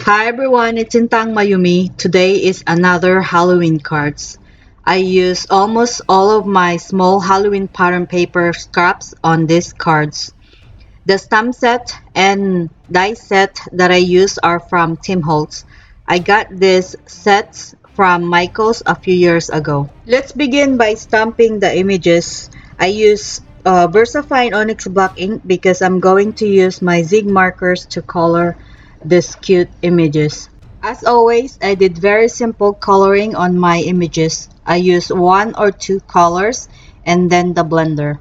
Hi everyone, it's Sintang Mayumi. Today is another Halloween cards. I use almost all of my small Halloween pattern paper scraps on these cards. The stamp set and die set that I use are from Team Holtz. I got these sets from Michael's a few years ago. Let's begin by stamping the images. I use Versafine Onyx black ink because I'm going to use my zig markers to color these cute images. As always, I did very simple coloring on my images. I used one or two colors and then the blender.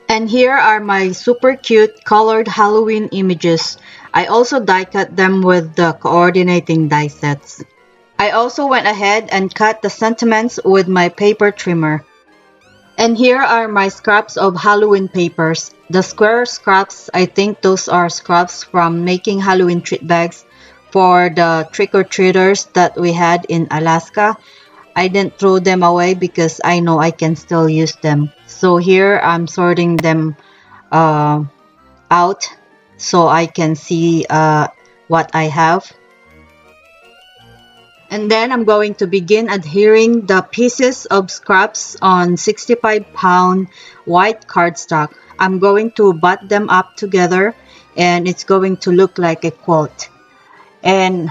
And here are my super cute colored Halloween images. I also die cut them with the coordinating die sets. I also went ahead and cut the sentiments with my paper trimmer. And here are my scraps of Halloween papers. The square scraps, I think those are scraps from making Halloween treat bags for the trick-or-treaters that we had in Alaska. I didn't throw them away because I know I can still use them. So here I'm sorting them uh, out so I can see what I have. And then I'm going to begin adhering the pieces of scraps on 65-pound white cardstock. I'm going to butt them up together and it's going to look like a quilt. And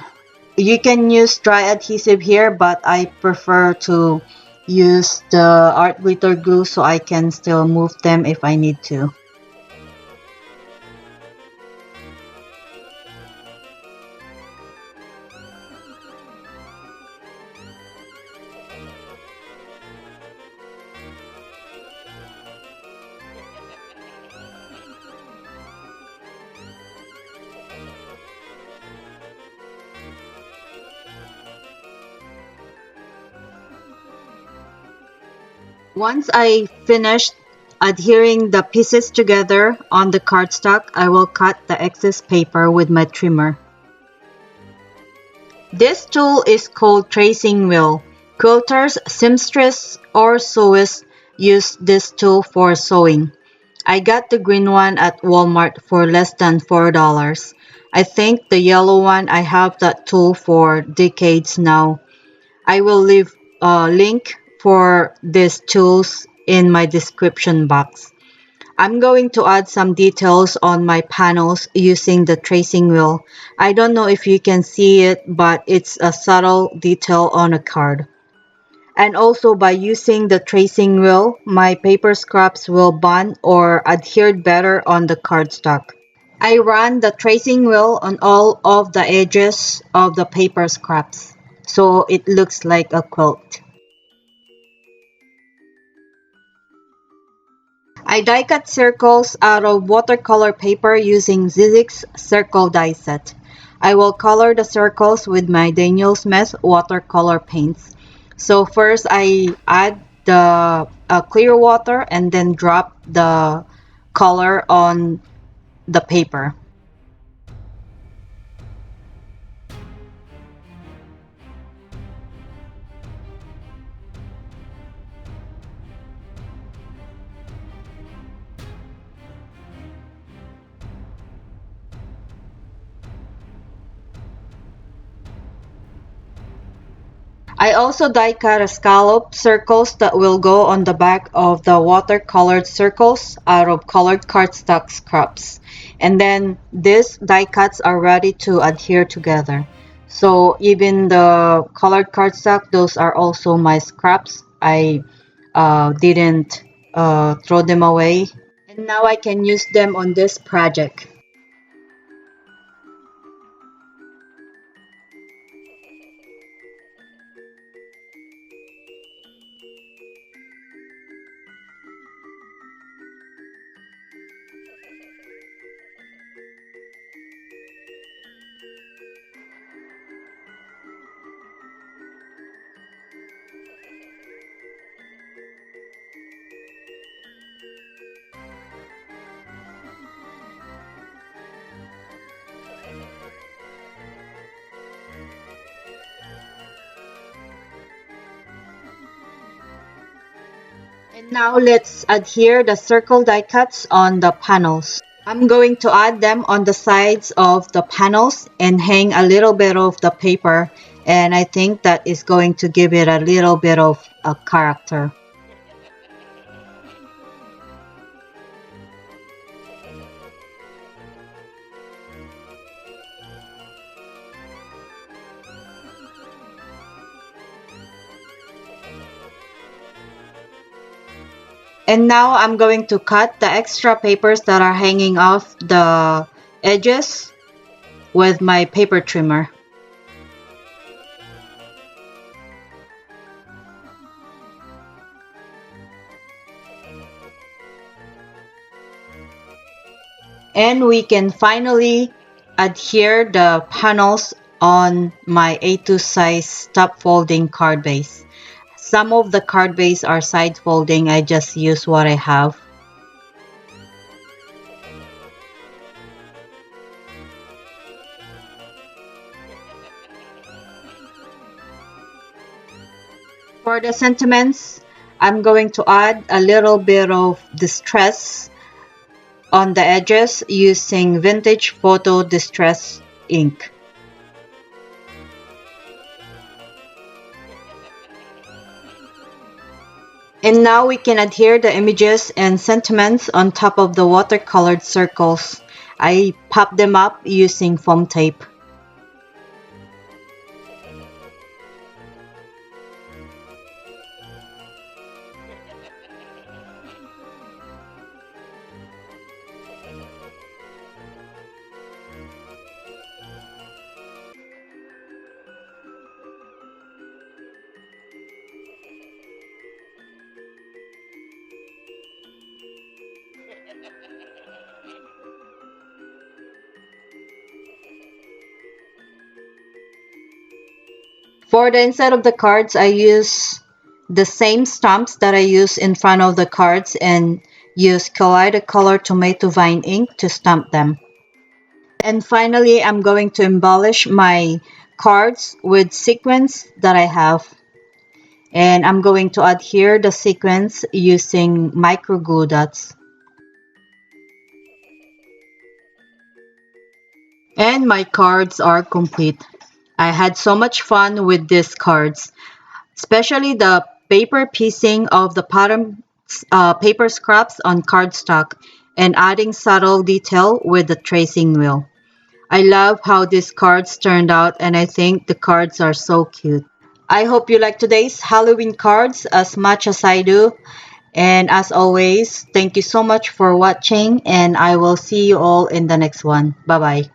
you can use dry adhesive here, but I prefer to use the art glitter glue so I can still move them if I need to. Once I finish adhering the pieces together on the cardstock, I will cut the excess paper with my trimmer. This tool is called tracing wheel. Quilters, seamstress, or sewists use this tool for sewing. I got the green one at Walmart for less than $4. I think the yellow one, I have that tool for decades now. I will leave a link for these tools in my description box. I'm going to add some details on my panels using the tracing wheel. I don't know if you can see it, but it's a subtle detail on a card. And also by using the tracing wheel, my paper scraps will bond or adhere better on the cardstock. I run the tracing wheel on all of the edges of the paper scraps, so it looks like a quilt. I die cut circles out of watercolor paper using Sizzix circle die set. I will color the circles with my Daniel Smith watercolor paints. So first I add the clear water and then drop the color on the paper. I also die cut a scallop circles that will go on the back of the watercolored circles out of colored cardstock scraps. And then these die cuts are ready to adhere together. So even the colored cardstock, those are also my scraps. I didn't throw them away. And now I can use them on this project. And now let's adhere the circle die cuts on the panels. I'm going to add them on the sides of the panels and hang a little bit of the paper, and I think that is going to give it a little bit of a character. And now I'm going to cut the extra papers that are hanging off the edges with my paper trimmer. And we can finally adhere the panels on my A2 size top folding card base. Some of the card base are side folding, I just use what I have. For the sentiments, I'm going to add a little bit of distress on the edges using vintage photo distress ink. And now we can adhere the images and sentiments on top of the watercolored circles. I pop them up using foam tape. For the inside of the cards, I use the same stamps that I use in front of the cards and use Kaleidocolor Tomato Vine ink to stamp them. And finally, I'm going to embellish my cards with sequins that I have. And I'm going to adhere the sequins using micro glue dots. And my cards are complete. I had so much fun with these cards, especially the paper piecing of the pattern paper scraps on cardstock and adding subtle detail with the tracing wheel. I love how these cards turned out, and I think the cards are so cute. I hope you like today's Halloween cards as much as I do. And as always, thank you so much for watching, and I will see you all in the next one. Bye bye.